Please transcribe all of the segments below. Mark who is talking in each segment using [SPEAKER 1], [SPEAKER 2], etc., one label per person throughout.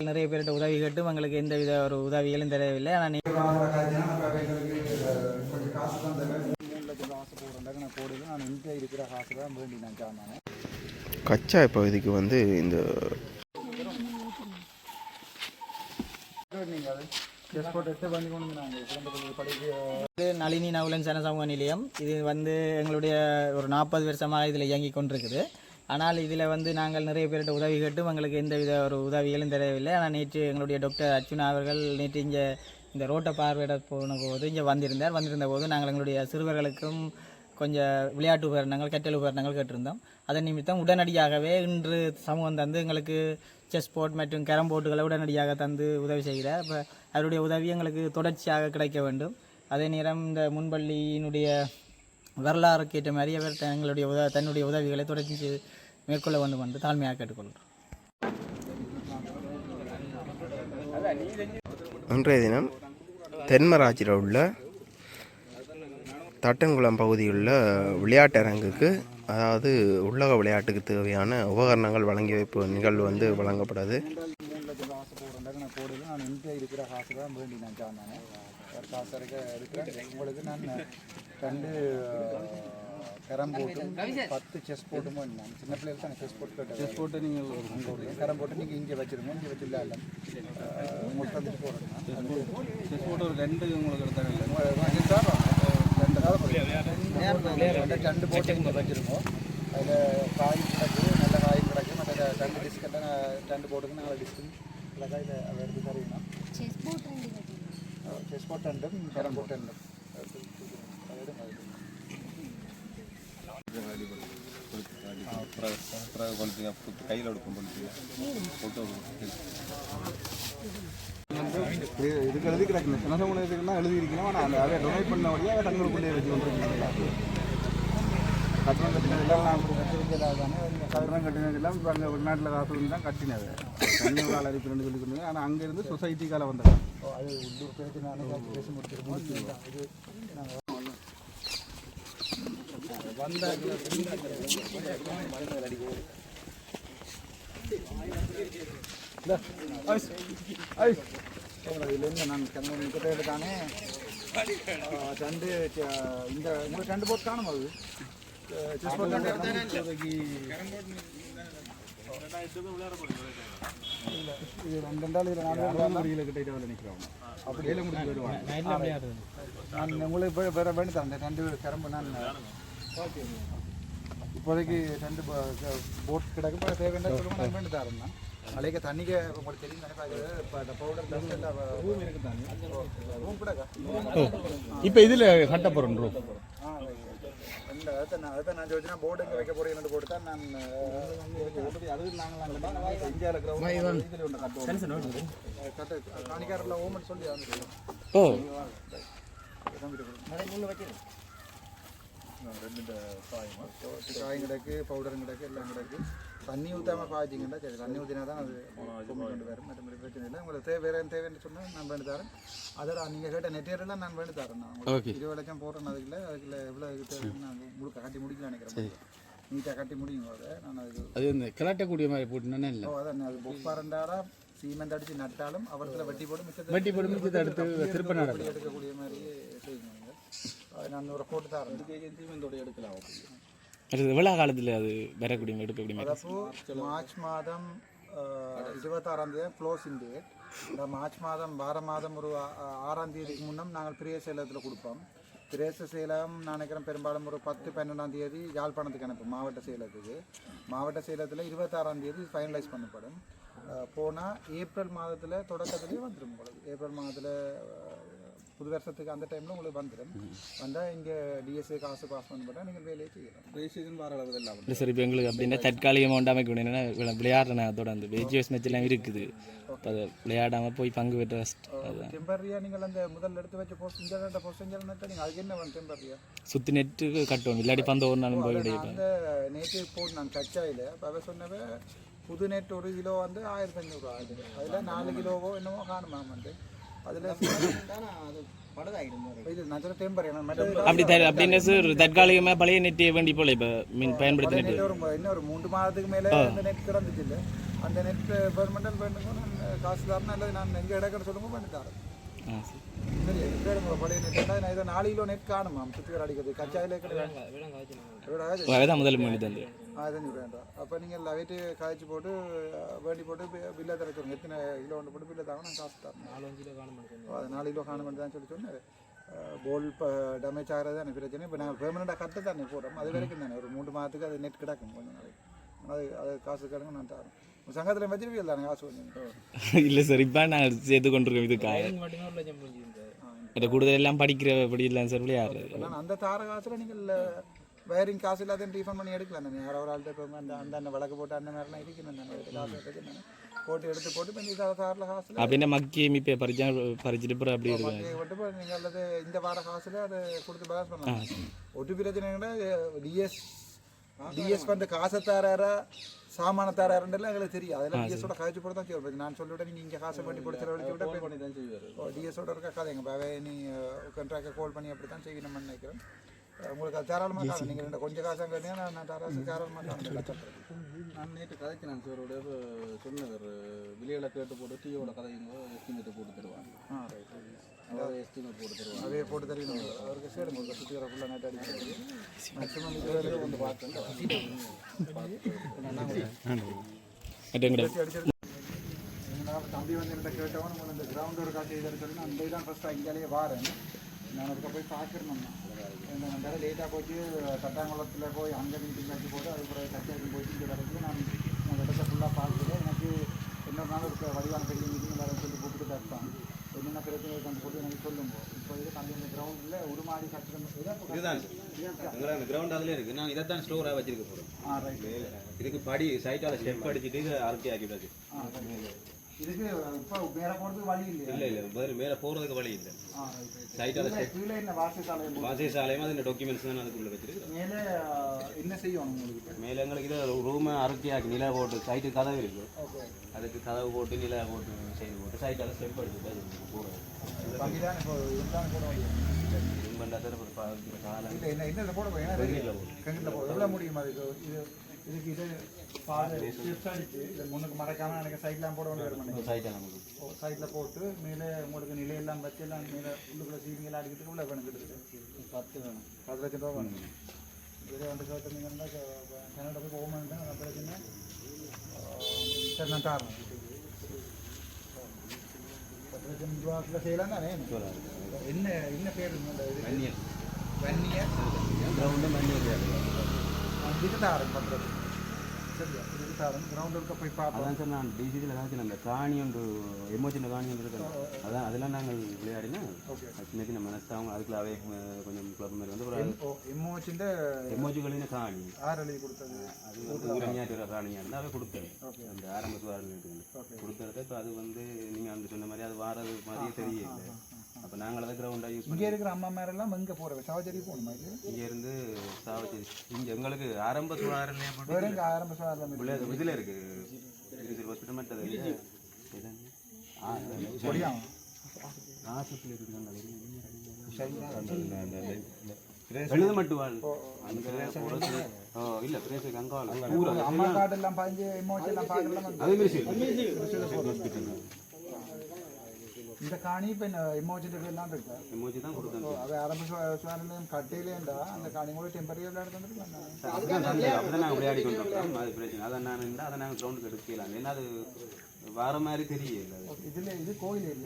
[SPEAKER 1] நிறைய பேர்கிட்ட உதவி கேட்டும் எங்களுக்கு எந்த வித ஒரு உதவிகளும் தெரியவில்லை. ஆனால் கொஞ்சம் காசு தான் தரேன், 3 லட்சம் காசு போடுறேன். நான் போடல, நான் இங்கே இருக்கிற காசு தான் வேண்டி நான் சார்ந்தேன்.
[SPEAKER 2] கச்சா பகுதிக்கு வந்து இந்த
[SPEAKER 1] நளினி நவுலன் சனசமூக நிலையம் இது வந்து எங்களுடைய ஒரு 40 வருஷமாக இதில் இயங்கி கொண்டிருக்குது. ஆனால் இதில் வந்து நாங்கள் நிறைய பேர்கிட்ட உதவி கேட்டும் எங்களுக்கு எந்த வித ஒரு உதவிகளும் தெரியவில்லை. ஆனால் நேற்று எங்களுடைய டாக்டர் அர்ச்சுனா அவர்கள் நேற்று இங்கே இந்த ரோட்டை பார்வையிட போன போது இங்கே வந்திருந்த போது நாங்கள் எங்களுடைய சிறுவர்களுக்கும் கொஞ்சம் விளையாட்டு உபகரணங்கள் கற்றல் உபகரணங்கள் கேட்டிருந்தோம். அதன் நிமித்தம் உடனடியாகவே இன்று சமூகம் தந்து எங்களுக்கு செஸ் போர்ட் மற்றும் கேரம் போர்டுகளை உடனடியாக தந்து உதவி செய்கிறார். இப்போ அவருடைய உதவி எங்களுக்கு தொடர்ச்சியாக கிடைக்க வேண்டும். அதே நேரம் இந்த முன்பள்ளியினுடைய வரலாறுக்கு ஏற்ற மாதிரி அவர் எங்களுடைய தன்னுடைய உதவிகளை தொடர்ச்சி மேற்கொள்ள வேண்டும் என்று தாழ்மையாக கேட்டுக்கொள்கிறோம்.
[SPEAKER 2] அன்றைய தினம் தென்மராட்சியில் உள்ள தட்டன்குளம் பகுதியுள்ள விளையாட்டரங்குக்கு, அதாவது உள்ளக விளையாட்டுக்கு தேவையான உபகரணங்கள் வழங்கி வைப்பு நிகழ்வு வந்து வழங்கப்படாது.
[SPEAKER 1] 3 லட்சம் காசு போடுறேன், நான் போடல, நான் இங்கே இருக்கிற காசு தான் வேண்டி நான் சார்ந்தேன். காசு இருக்கிறேன். உங்களுக்கு நான் 2 கேரம் போட்டும் 10 செஸ் போட்டும் வேணும். சின்ன பிள்ளைகள் தான் செஸ் போட்டு கேட்டேன். செஸ் போட்டு நீங்கள் கேரம் போட்டு நீங்கள் இங்கே வச்சுருங்க, இங்கே வச்சுல இல்லை உங்களுக்கு வந்துட்டு போகிறேன். செஸ் போட்டு ஒரு 2 உங்களுக்கு எடுத்தாங்க. 2 போட்டு இங்கே வச்சுருக்கோம். அதில் காய் கிடக்கு, நல்ல காய் கிடக்கு. மற்ற 2 டிஸ்கட்டை 2 போட்டுக்கு 4 டிஸ்க்கு இல்லை காயில் அதை எடுத்து தருவீங்கன்னா செஸ் போட்டு 2 கேரம் போட்டு 2
[SPEAKER 3] கையில் எடுக்கும் இதுக்கு எழுதி கிடக்குங்க. சின்னசமுனையத்துக்குலாம் எழுதியிருக்கலாம். ஆனால் அதை டொனேட் பண்ண வழியாக தங்களுக்குள்ளே வச்சு கொண்டிருக்கீங்களா? கட்டணம் கட்டினதெல்லாம் நான் கட்டணம் கட்டினதெல்லாம் இப்போ அங்கே வெளிநாட்டில் காசு தான் கட்டினது. தனியார் அறிவிப்பு சொல்லி சொன்னாங்க. ஆனால் அங்கேருந்து சொசைட்டிக்கால வந்தேன். அது உள்ளூர் பிரச்சனை பேச முடிச்சிருக்கோம். இதுலேருந்து நான் முப்பத்தேழுக்கானே 2 இந்த உங்களுக்கு 2 போட்டு காணும். அது செஸ் போட்டு இது 2 4 கிட்ட நிற்கிறோம். அப்படி ஏழு முடிச்சு வருவாங்க. நான் உங்களுக்கு வேறு வேண்டி தரேன். 2 கிளம்பு நான் இப்போதைக்கு 2 போட் கிடக்கு. தேவையான சொல்லுங்க, நான் வேண்டி தரேன். அலைக்க தண்ணிக்கு உங்களுக்கு தெரியும் நினைப்பாங்க. இப்போ அந்த பவுடர் ப்ளஸ் எல்லாம் ரூம் இருக்குது. தண்ணி ரூம் கூடக்கா இப்போ இதில் கட்ட போகிறோம் ரூம்.
[SPEAKER 1] அதை நான் சொல்லிச்சுன்னா போர்டு எங்கே வைக்க போகிறேன் 2 போட்டு தான் நான் அது நாங்கள் இந்தியாவில் இருக்கிற கட்ட காணிக்காரில் ஓமெண்ட் சொல்லி வைக்கிறேன். 2 காயும் கிடக்கு, பவுடரும் கிடக்கு, எல்லாம் கிடக்கு. தண்ணி ஊற்றாமல் பாய்ச்சிங்கன்னா சரி. தண்ணி ஊற்றினா தான் அது கொண்டு வரும். மற்றபடி பிரச்சனை இல்லை. உங்களுக்கு தேவைன்னு சொன்னால் நான் வேண்டி தரேன். அதோட நீங்கள் கேட்ட நெட்டியரெல்லாம் நான் வேண்டி தரேன். நான் உங்களுக்கு 20 லட்சம் போடுறேன். அதுக்குள்ள எவ்வளோ நான் முழுக்க கட்டி முடிக்க நினைக்கிறேன். நீட்டாக கட்டி முடியும். அதை நான் அது
[SPEAKER 3] இந்த கிளட்டக்கூடிய மாதிரி போட்டுனா இல்லை.
[SPEAKER 1] அதான் அது புக் பரண்டாரா சீமெண்ட் அடித்து நட்டாலும் அவரத்தில் வட்டி போட்டு
[SPEAKER 3] மிச்சத்தை எடுத்து திருப்ப
[SPEAKER 1] எடுக்கக்கூடிய மாதிரி செய்யுங்க. நான் ஒரு போட்டு தான் சீமெண்டோட எடுக்கலாம்.
[SPEAKER 3] எவ்வளோ காலத்தில் அது வரக்கூடிய எடுக்கக்கூடிய மாதிரி?
[SPEAKER 1] அப்போ மார்ச் மாதம் 26ஆம் தேதி க்ளோசிங் டேட். இந்த மார்ச் மாதம் வார மாதம் ஒரு 6ஆம் தேதிக்கு முன்னம் நாங்கள் பிரேச சேலத்தில் கொடுப்போம். பிரேச சேலம் நான் நினைக்கிறேன் பெரும்பாலும் ஒரு 10-12ஆம் தேதி யாழ்ப்பாணத்துக்கு அனுப்பும். மாவட்ட சேலத்துக்கு. மாவட்ட சேலத்தில் 26ஆம் தேதி ஃபைனலைஸ் பண்ணப்படும். போனால் ஏப்ரல் மாதத்தில் தொடக்கத்துலேயே வந்துடும். உங்களுக்கு ஏப்ரல் மாதத்தில் புது வருஷத்துக்கு அந்த டைமில் உங்களுக்கு வந்துடும். வந்தால் இங்கே டிஎஸ்ஏ காசு பாஸ் பண்ணப்பட்டால் நீங்கள் வேலையை செய்யலாம். ரெஜிஸ்ட்ரேஷன் வர அளவு எல்லாம்
[SPEAKER 3] இல்லை சார். இப்போ எங்களுக்கு அப்படின்னா தற்காலிகமாக உண்டாமைக்கு என்னென்னா விளையாடுற நேரத்தோட அந்த வேஜிஎஸ் மேட்செல்லாம் இருக்குது. இப்போ அதை விளையாடாமல் போய் பங்கு பெற்ற
[SPEAKER 1] டெம்பரரியாக நீங்கள் அந்த முதல்ல எடுத்து வச்ச போஸ்ட் இந்த போஸ்ட் நெட்டை நீங்கள் அதுக்கு என்ன வேணும்? டெம்பரரியாக
[SPEAKER 3] சுற்றி நெட்டுக்கு கட்டுவோம். இல்லாடி பந்த ஒரு நாளும் போய்
[SPEAKER 1] அந்த நேற்று போட்டு நான் கச்சாயில் இப்போ அதை சொன்னவே புது நெட் 1 கிலோ வந்து 1500 ஆகுது. அதில் 4 கிலோவோ என்னவோ காணுமா வந்து
[SPEAKER 3] அதில் இது நான் சொல்ல டெம்பர்
[SPEAKER 4] அப்படின்னு சார் தற்காலிகமாக பழைய நெட்டை வேண்டி போல இப்போ மீன் பயன்படுத்தி நெட்
[SPEAKER 3] இன்னொரு 3 மாதத்துக்கு மேலே அந்த நெட் கிடந்துச்சு இல்லை அந்த நெட் பெர்மனன்ட் பண்ணுங்க நான் காசு தரணும் அல்லது நான் எங்கே இடக்குன்னு சொல்லுங்க பண்ணி தரேன். சரி எடுங்க பழைய நெட் நான் இதை 4 கிலோ நெட் காணுமா சுற்றி வர அடிக்கிறது கச்சாயிலே
[SPEAKER 4] அதுதான் முதல் மணி தந்து
[SPEAKER 3] அதுதான் வேண்டாம். அப்போ நீங்கள் வெயிட்டு காய்ச்சி போட்டு வேண்டி போட்டு பில்லை தர சொல்லுங்க எத்தனை கிலோ ஒன்று போட்டு பில்லை தாங்க நான் காசு தரேன். 4 கிலோ காணும் தான் சொல்லி சொன்னேன். போல் இப்போ டேமேஜ் ஆகிறது தானே பிரச்சனை. இப்போ நாங்கள் பெர்மனெண்ட்டாக கட்ட தானே போடுறோம் அது வரைக்கும் தானே ஒரு 3 மாதத்துக்கு அது நெட் கிடக்கும் கொஞ்சம் நாளைக்கு அது காசு கிடங்க நான் தரேன். சங்கத்தில் வச்சிருப்பீங்க தானே காசு கொஞ்சம்
[SPEAKER 4] இல்லை சார் இப்போ நான் சேர்த்து கொண்டிருக்கோம் இதுக்காக இந்த கூடுதல் எல்லாம் படிக்கிறபடி இல்லை சார் விளையாடுறது.
[SPEAKER 3] நான் அந்த தார காசில் நீங்கள் வயரிங் காசு இல்லாத ரீஃபண்ட் பண்ணி எடுக்கலாம் தானே யாரோ ஒரு ஆள்கிட்ட இப்போ அந்த வழக்கு போட்டு அந்த மாதிரிலாம் இருக்கணும் தானே காசு எடுத்து போட்டு எடுத்து போட்டு இப்போ இந்த தாரில் காசில்
[SPEAKER 4] அப்படின்னா மக்கி மீப்பை பறிச்சுட்டு போகிற அப்படி இருக்கு
[SPEAKER 3] விட்டு நீங்கள் அல்லது இந்த வார காசில் அதை கொடுத்து பேலன்ஸ் பண்ணலாம். ஒட்டு பிரச்சனைங்கன்னா டிஎஸ் பண்ணுற காசை தராரா சாமான தராருன்றலாம் எங்களுக்கு தெரியும். அதெல்லாம் டிஎஸோட காய்ச்சி போட தான் செய்வோம். நான் சொல்லிவிட்டேன் நீங்கள் இங்கே காசை பண்ணி போட்டு செலவழிச்சு விட பே பண்ணி தான் செய்வார். டிஎஸோட இருக்க கதை எங்கள் பாவே நீ கண்ட்ராக்டை கால் பண்ணி அப்படி தான் செய்யணும்னு நினைக்கிறேன். உங்களுக்கு அது தாராளமாக காசு நீங்கள் ரெண்டு கொஞ்சம் காசாக கேட்டீங்கன்னா நான் தாராளமாக நான் நேற்று கதைக்கு நான் சாரோட சொன்னவர் விலையில கேட்டு போட்டு டீயோட கதைங்க எஸ்டிமேட்டை போட்டு தருவாங்க. எஸ்டிமேட் போட்டு தருவாங்க அதே போட்டு தருவீங்க அவருக்கு சரி உங்களுக்கு சுற்றி வர ஃபுல்லாக நேற்று அடிக்கிறது மேக்ஸிமம் இது வந்து பார்த்தேன் தம்பி வந்து என்ன கேட்டவன் நம்ம இந்த கிரவுண்ட் ஒரு காசு இதை சொல்லி நான் அந்த இதான் ஃபஸ்ட்டு அங்கேயே வாரேன். நான் அதுக்கு போய் பார்க்குறேன். நான் லேட்டாக போச்சு சட்டாங்குளத்தில் போய் அங்கே மீட்டிங் கட்டி போட்டு அதுக்கப்புறம் கச்சேரி போயிட்டு இங்கே வரைக்கும் நான் இடத்த ஃபுல்லாக பார்த்துட்டு எனக்கு இன்னொரு நாள் ஒரு வடிவான பெரிய மீட்டிங் வரேன்னு சொல்லி கூப்பிட்டு தருப்பான். என்னென்ன பிரச்சனை கண்டு போட்டு எனக்கு சொல்லும்போது இப்போ இது கண்டு இந்த கிரவுண்டில் உருமாடி கட்டணும்
[SPEAKER 5] இதுதான் அந்த கிரவுண்ட் அதிலே இருக்குது. நான் இதைத்தான் ஸ்டோராக வச்சிருக்க போகிறேன்.
[SPEAKER 3] ரைட்
[SPEAKER 5] இதுக்கு படி சைட்டால் ஸ்டெப் அடிச்சுட்டு இதை அறுத்தி ஆக்கிவிடாது.
[SPEAKER 3] இதுக்கு இப்போ மேலே போகிறதுக்கு வழி இல்லை.
[SPEAKER 5] இல்லை மேலே போகிறதுக்கு வழி இல்லை. சைட்டால் ஸ்டெப்
[SPEAKER 3] கீழே என்ன
[SPEAKER 5] வாசிசாலையும் அது டாக்குமெண்ட்ஸ் தான் அதுக்குள்ளே வச்சிருக்கு.
[SPEAKER 3] மேலே என்ன செய்யணும் உங்களுக்கு
[SPEAKER 5] மேலே எங்களுக்கு இது ரூமை அறுத்தி ஆக்கி நிலா போட்டு சைட்டு கதவு இருக்குது. அதுக்கு கதவு போட்டு நிலா போட்டு செய்து போட்டு சைட்டால் ஸ்டெப் அடிச்சுட்டு அது போகிறது.
[SPEAKER 3] எவ்வளோ முடியும் அதுக்கு இது இதுக்கு இது ஸ்டெப்ஸ் அடிச்சு இதை முன்னுக்கு மறக்காமல் எனக்கு சைட்லாம் போட வேண்டிய சைட்டில் போட்டு மேலே உங்களுக்கு நிலையெல்லாம் வச்சு எல்லாம் மேலே உள்ளுக்குள்ள சீவிங்கெல்லாம் அடிக்கிறதுக்கு உள்ள வேணும் கிட்டத்தட்ட 10 லட்சம் ரூபா வேணும். இதை வந்து கேட்டிருந்தீங்கன்னா கனடா போய் போக மாட்டேன் அந்த பிரச்சனை சரி நான் தாரேன். 10 லட்சம் ரூபாய்க்குள்ள செய்யலாம் தானே. என்ன என்ன பேர் வன்னியர் இதுக்கு தாரேன் பண்ணுறது சரியா இதுக்கு தாரேன் கிரவுண்டுக்கு போய் பார்ப்போம்.
[SPEAKER 5] அதான் சார் நான் டிஜிட்டல் ஏதாச்சும் அந்த காணி ஒன்று எமோஜின காணி ஒன்று இருக்கு. அதான் அதெல்லாம் நாங்கள் விளையாடினா சின்ன சின்ன மனசாகவும் அதுக்குள்ள அவை கொஞ்சம் கிளப் மாதிரி வந்து ஒரு எமோஜிகளின் காணி
[SPEAKER 3] யார் எழுதி கொடுத்தது
[SPEAKER 5] அது வந்து உரிமையாற்ற காணியாக இருந்தால் அவை கொடுத்தது அந்த ஆரம்ப சுவாரணைக்கு கொடுக்கறது. இப்போ அது வந்து நீங்கள் அந்த சொன்ன மாதிரி அது வாரது மாதிரியே தெரியல. அப்போ நாங்கள் அதை கிரவுண்டாக யூஸ்
[SPEAKER 3] இங்கே இருக்கிற அம்மா மேரெல்லாம் எங்கே போகிறோம் சாவச்சேரி போகணுமா இது
[SPEAKER 5] இங்கேருந்து சாவச்சேரி இங்கே எங்களுக்கு ஆரம்ப சுகாதாரம்
[SPEAKER 3] ஆரம்ப சுகாதாரம்
[SPEAKER 5] இதில் இருக்குது ஹாஸ்பிட்டல் மட்டும் எழுத மட்டும் இல்லை பிரேசுக்கு அங்கே
[SPEAKER 3] அம்மா காட்டெல்லாம் பாஞ்சு எல்லாம் பார்க்கலாம்
[SPEAKER 5] அதே மாதிரி
[SPEAKER 3] இந்த காணி இப்போ எமோஜிட்டு எல்லாம் இருக்கு
[SPEAKER 5] எமோஜி தான் கொடுத்தோம்.
[SPEAKER 3] அது ஆரம்ப சுவாரணையும் கட்டையிலேண்டா அந்த காணி கூட டெம்பரரி விளையாட்டு வந்துருக்கலாம்.
[SPEAKER 5] அப்படிதான் நாங்கள் விளையாடி கொண்டு வரோம். அது பிரச்சனை அதை நான் இருந்தால் அதை நாங்கள் கிரவுண்டுக்கு எடுக்கலாம். ஏன்னா அது வர மாதிரி தெரியல.
[SPEAKER 3] இதில் இது கோயில்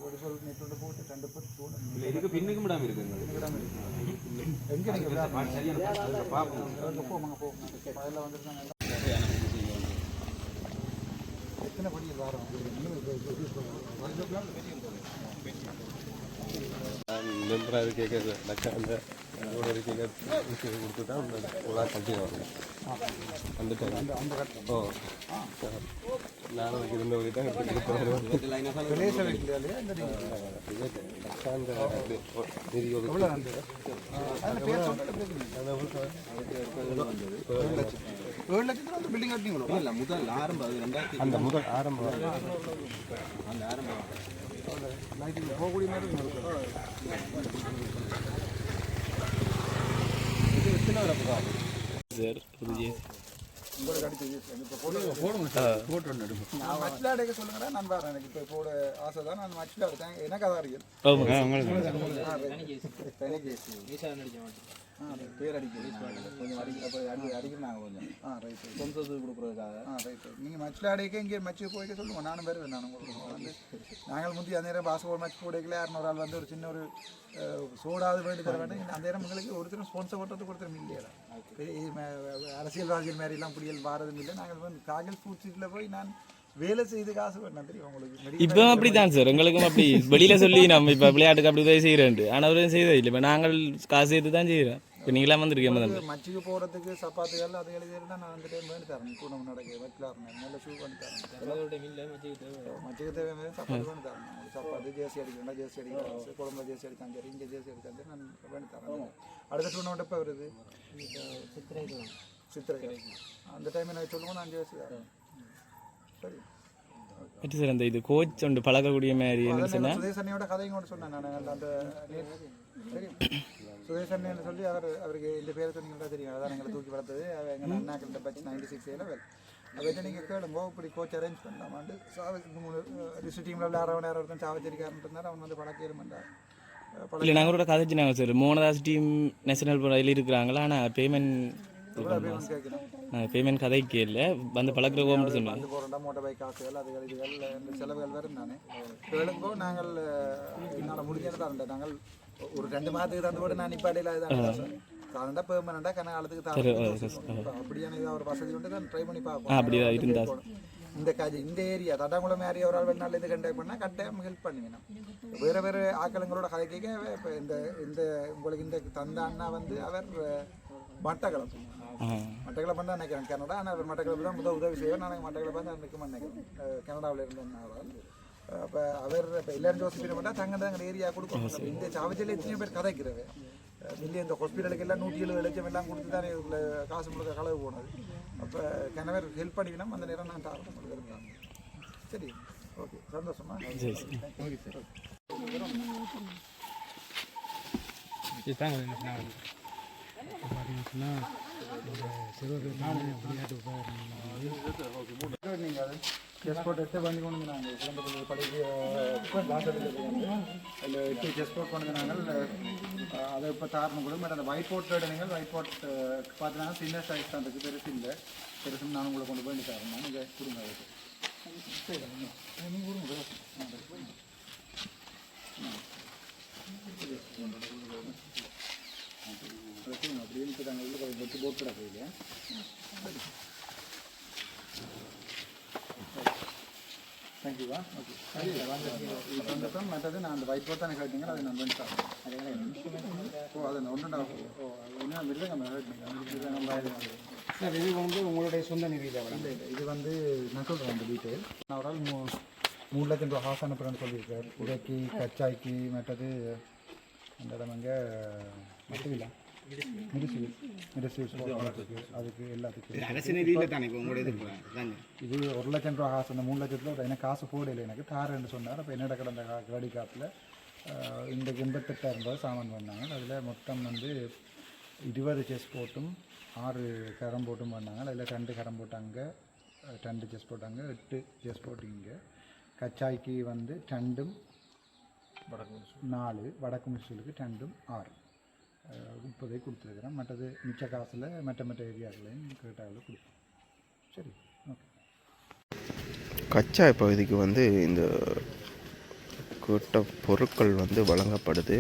[SPEAKER 3] ஒரு சொல் நெட்டோட போட்டு 2 போட்டு
[SPEAKER 5] இல்லை இதுக்கு பின்னுக்கு விடாமல் இருக்குங்க.
[SPEAKER 3] எங்கே நீங்கள்
[SPEAKER 5] சரியான பார்ப்போம்
[SPEAKER 3] போமாங்க போகும் அதில் வந்துருக்காங்க. எத்தனை படியில் வரோம்
[SPEAKER 6] மெம்பராக கேட்குறது அந்த கொடுத்து தான் கண்டினியூ வரணும் வந்துட்டேன். ஓ நானும் இருந்த வழி தான்
[SPEAKER 3] 7 லட்சத்துல வந்து பில்டிங் கட்டினீங்களோ?
[SPEAKER 6] இல்லை முதல் ஆரம்பம் அது 2000
[SPEAKER 3] அந்த முதல் ஆரம்பம் அந்த ஆரம்பம் லைட்டுக்கு போகக்கூடிய மாதிரி இது எத்தனை வரப்போ
[SPEAKER 4] சார் புது
[SPEAKER 3] உங்களுக்கு அடிச்சு இப்போ போட்டு நான் மச்சில் அடைக்க சொல்லுங்கடா நான் பாருறேன் எனக்கு இப்போ போட ஆசை தான் நான் மச்சில் எடுத்தேன் எனக்கு அதான் அறியல் தனி கேஸ் பேர் அடிக்கிறது கொஞ்சம் அடிக்கிறாங்க கொஞ்சம் ரைட்டு சொந்தத்துக்கு கொடுக்குறதுக்காக ரைட்டு நீங்கள் மச்சில் அடைக்க இங்கே மச்சு போய்க்க சொல்லுவோம் நானும் வருவேன் நானும் உங்களுக்கு வந்து நாங்கள் முந்தி அந்த நேரம் பாஸ்போர்ட் மச்சு போடைக்கல 200 ஆள் வந்து ஒரு சின்ன ஒரு சோடாவது வேண்டி தர வேண்டாம் அந்த நேரம் உங்களுக்கு ஒருத்தரும் ஸ்பான்சர் பண்ணுறது கொடுத்துரும் இல்லையா அரசியல்வாதிகள் மாதிரிலாம் புரியல் வாரதும் இல்லை நாங்கள் வந்து காகல் ஃபுட் ஸ்ட்ரீட்டில் போய் நான் வேலை செய்து காசு வேணும் தெரியும் உங்களுக்கு
[SPEAKER 4] இப்போ அப்படித்தான் சார் எங்களுக்கும் அப்படி வெளியில சொல்லி நம்ம இப்போ விளையாட்டுக்கு அப்படி உதவி செய்கிறேன் ஆனால் அவரும் செய்யவே இல்லை இப்போ நாங்கள் காசு சேர்த்து தான் செய்கிறோம் இப்போ நீங்களாம் வந்துருக்கேன்
[SPEAKER 3] மச்சுக்கு போகிறதுக்கு சப்பாத்துகள் அது எழுதியிருந்தா நான் வந்து டைம் வேண்டி தரேன் கூட்டம் நடக்க வைக்கலாம் நல்ல ஷூ பண்ணி தரேன் மச்சுக்கு தேவையான சப்பாத்து வேண்டி தரேன் உங்களுக்கு சப்பாத்து ஜேசி அடிக்கணும் ஜேசி அடிக்கணும் குழம்புல ஜேசி அடித்தாங்க சரி இங்கே ஜேசி அடித்தாங்க நான் வேண்டி தரேன் அடுத்த டூர்னமெண்ட் எப்போ வருது சித்திரை அந்த டைம் எனக்கு சொல்லுவோம் நான் ஜேசி தரேன் சரி
[SPEAKER 4] சார் அந்த இது கோச் ஒன்று பழகக்கூடிய மாதிரி
[SPEAKER 3] சுதேசண்ணியோட கதையும் கூட சொன்னேன் நான் அந்த தெரியும் சுதேசண்ணின்னு சொல்லி அவருக்கு இந்த பேரை சொன்னீங்கன்னா தெரியும் அதான் எங்களை தூக்கி வளர்த்தது எங்கள் அண்ணாக்கிட்ட பட்சி 96 லெவல் அவர்கிட்ட நீங்கள் கேளுங்க இப்படி கோச் அரேஞ்ச் பண்ணலாமாண்டு டிஸ்ட்ரிக்ட் டீமில் விளையாடுறவன் யாரும் ஒருத்தன் சாவச்சேரிக்காரன் இருந்தார் அவன் வந்து பழக்கம் பண்ணார்
[SPEAKER 4] இல்லை நாங்களோட கதைச்சினாங்க சார் மோகனதாஸ் டீம் நேஷனல் இதில் இருக்கிறாங்களா ஆனால் பேமெண்ட் கதைக்கு இல்லை வந்து பழக்கிற கோமெண்ட் சொன்னாங்க
[SPEAKER 3] போகிறோம்டா மோட்டர் பைக் காசுகள் அதுகள் இதுகள் இந்த செலவுகள் வரும் தானே கேளுங்கோ நாங்கள் என்னால் முடிஞ்சது தான் நாங்கள் ஒரு 2 மாதத்துக்கு தந்து கூட நான் நிப்பாடையில் அதுதான் காரணம் பெர்மனண்டாக கனகாலத்துக்கு தான் அப்படியான இதாக ஒரு வசதி வந்து தான் ட்ரை பண்ணி பார்ப்போம்
[SPEAKER 4] அப்படிதான் இருந்தா
[SPEAKER 3] இந்த ஏரியா தடாங்குளம் ஏரியா ஒரு ஆள் வெளிநாட்டிலேருந்து கண்டக்ட் பண்ணால் கட்டாயம் ஹெல்ப் பண்ணுவீங்க வேறு வேறு ஆக்களங்களோட கதை கேட்க இப்போ இந்த உங்களுக்கு இந்த தந்த அண்ணா வந்து அவர் மட்டக்களப்பு மட்டக்களப்பு தான் நினைக்கிறேன் கனடா ஆனால் அவர் மட்டக்களப்பு தான் உதவி செய்வார் நான் மட்டக்களப்பு தான் நிற்க நினைக்கிறேன் கனடாவில் இருந்தேன் அப்போ அவர் இப்போ எல்லாரும் யோசிப்பிட மாட்டா தங்க எங்கள் ஏரியா கொடுக்கணும் இந்த சாவச்சியில் எத்தனையோ பேர் கதைக்கிறவே இல்லையே இந்த ஹாஸ்பிட்டலுக்கு எல்லாம் 170 லட்சம் எல்லாம் கொடுத்து தானே இதில் காசு முழுக்க களவு போனது அப்போ கணவர் ஹெல்ப் பண்ணிக்கணும் அந்த நேரம் நான் தாரம் உங்களுக்கு இருந்தாங்க சரி ஓகே சந்தோஷமா ஓகே சார் பார்த்தீங்கன்னா நீங்கள் செஸ் போர்ட் எடுத்து பண்ணி கொண்டு நாங்கள் குழந்தைகள் படிக்க அதில் 8 செஸ் போர்ட் கொண்டு நாங்கள் அதை இப்போ தாரணம் கூட மேடம் அந்த ஒயிட் போர்ட் நீங்கள் ஒயிட் போர்ட் பார்த்தீங்கன்னா சின்ன சைஸ் தான் இருக்குது பெருசு இல்லை பெருசுன்னு நான் உங்களை கொண்டு போய் தரேன் நீங்கள் கொடுங்க அதுக்கு சரி நீங்கள் கொடுங்க அப்படியே நாங்கள் உள்ள வச்சு போட்டு போயில தேங்க்யூவா ஓகே சந்தோஷம் மற்றது நான் அந்த ஒயிட் போர்ட் தானே கேட்டீங்க அதை நான் பண்ணி தரேன் ஓ அதை ஒன்றுண்டா ஓ என்ன மிருதங்க சார் இது வந்து உங்களுடைய சொந்த நிதியில் இல்லை இது வந்து நான் சொல்கிறேன் அந்த டீட்டெயில் நான் ஒரு ஆள் 3 லட்சம் ரூபா ஹாஸ் அனுப்புகிறேன்னு சொல்லியிருக்கார் உடைக்கு கச்சாய்க்கு மற்றது அந்த இடம் அங்கே மட்டும் இல்லை அதுக்கு எல்லாத்துக்கும்
[SPEAKER 6] அரசு நிதியில் தானே உங்களுடைய
[SPEAKER 3] இது 1 லட்சம் ரூபா காசு அந்த 3 லட்சத்தில் எனக்கு காசு போடலை எனக்கு தாரேன்னு சொன்னார் அப்போ என்னோட கிடந்த கிரெடிட் கார்டில் இந்த 88,000 ரூபா சாமான் பண்ணாங்க அதில் மொத்தம் வந்து 20 செஸ் போட்டும் 6 கரம் போட்டும் பண்ணாங்க அதில் 2 கரம் போட்டாங்க 2 செஸ் போட்டாங்க 8 செஸ் போட்டிங்க கச்சாய்க்கு வந்து 2 4 வடக்கு முஸ்லிலுக்கு 2 6 30 கொடுத்துருக்குறேன் மற்றது மிச்ச காசில் மற்ற ஏரியாக்களையும் கேட்டாவில் கொடுப்போம் சரி ஓகே
[SPEAKER 2] கச்சாய் பகுதிக்கு வந்து இந்த கூட்ட பொருட்கள் வந்து வழங்கப்படுது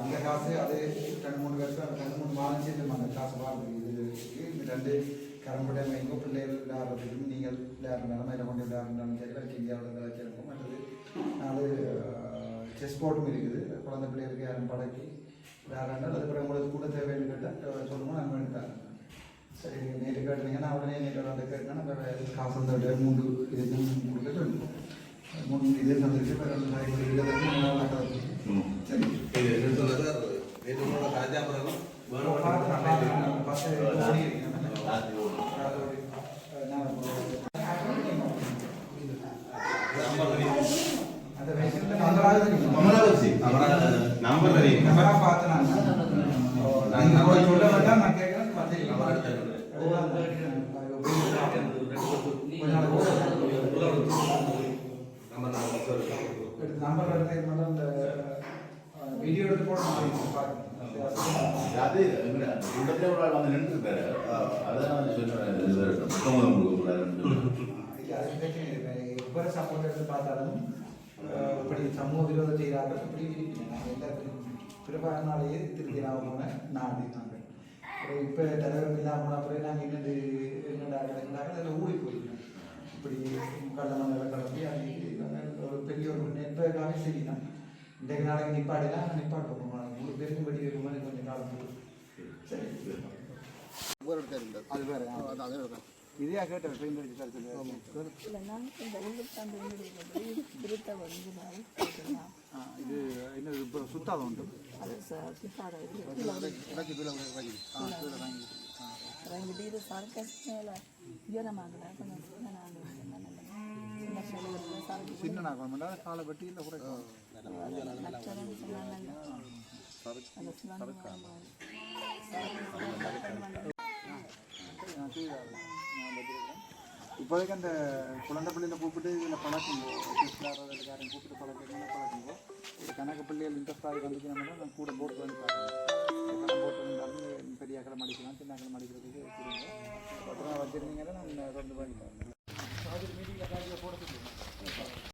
[SPEAKER 3] அந்த காசு அது 2-3 வருஷம் 2-3 மாதம் சேர்த்து அந்த காசு வாங்குது இது 2 கரம்புடைய மைங்கோ பிள்ளைகள் விளையாடுறதுக்கும் நீங்கள் விளையாடுறாலும் அதில் கொண்டு விளையாடுறாலும் சரி வரைக்கும் இந்தியாவில் வச்சிருக்கோம். மற்றது 4 செஸ் போர்டும் இருக்குது. குழந்தை பிள்ளைகளுக்கு யாரும் பழக்கி விளையாடுறாங்க. அதுக்கப்புறம் உங்களுக்கு கூட தேவைன்னு கேட்டால் சொல்லுவோம், நாங்கள் எடுத்தாங்க. சரி, நேற்று கேட்டீங்கன்னா உடனே நேற்று வந்து கேட்டேன்னா நம்ம காசு வந்து 3 இதுக்கும் கொடுக்க சொல்லுவோம். 3 இது வந்துருக்கு. சரி, அந்த வயசுல நம்பரா பார்த்து நான் சொல்ல வேண்டாம். நான் கேட்கறேன் நம்பர் எடுத்து இந்த வீடியோ எடுத்து போட
[SPEAKER 7] அது கூட்டத்தில் ஒரு ஆள் வந்து நின்று இருக்காரு. அதான்
[SPEAKER 3] எவ்வளோ சப்போர்ட் எடுத்து பார்த்தாலும் இப்படி சமூக விரோதம் செய்கிறார்கள். இப்படி நாங்கள் எல்லாருக்கும் பிறப்பானாலேயே திருத்தி போன நாடு நாங்கள். இப்போ தலைவர் இல்லாமல் அப்புறம் நாங்கள் என்னென்ன அதில் ஊறி போயிருக்கோம். இப்படி கள்ளமங்களை கலப்பி அது ஒரு பெரிய ஒரு நெட்வொர்க்காகவே செய்யலாம். இன்றைக்கு நாளைக்கு நிப்பாடினா நிப்பாட்டுவோம். 3 பேருக்கும் படி வைக்கும் மாதிரி கொஞ்சம் காலம். சரி, அது வேறு இதையா கேட்டேன். ட்ரெயின் அடிச்சு தர இது என்ன இப்போ சுத்தாதம் உண்டு. சின்ன நாகம் காலை பட்டி இல்லை கூட இப்போதைக்கு அந்த குழந்தை பிள்ளைகளை கூப்பிட்டு இதில் பழக்கும்போது கூப்பிட்டு பழக்கும்போது ஒரு கணக்கு பிள்ளைகள் இன்ட்ரெஸ்டாக வந்துச்சுன்னா நான் கூட போட்டு வந்து பார்க்குறேன். போட்டு வந்தாலும் பெரிய அக்கறை மடிக்கலாம், சின்ன அக்கறை மடிக்கிறதுக்கு கொடுங்க. பத்திரமா வச்சுருந்தீங்கன்னா நான் கொண்டு பண்ணிப்பேன்.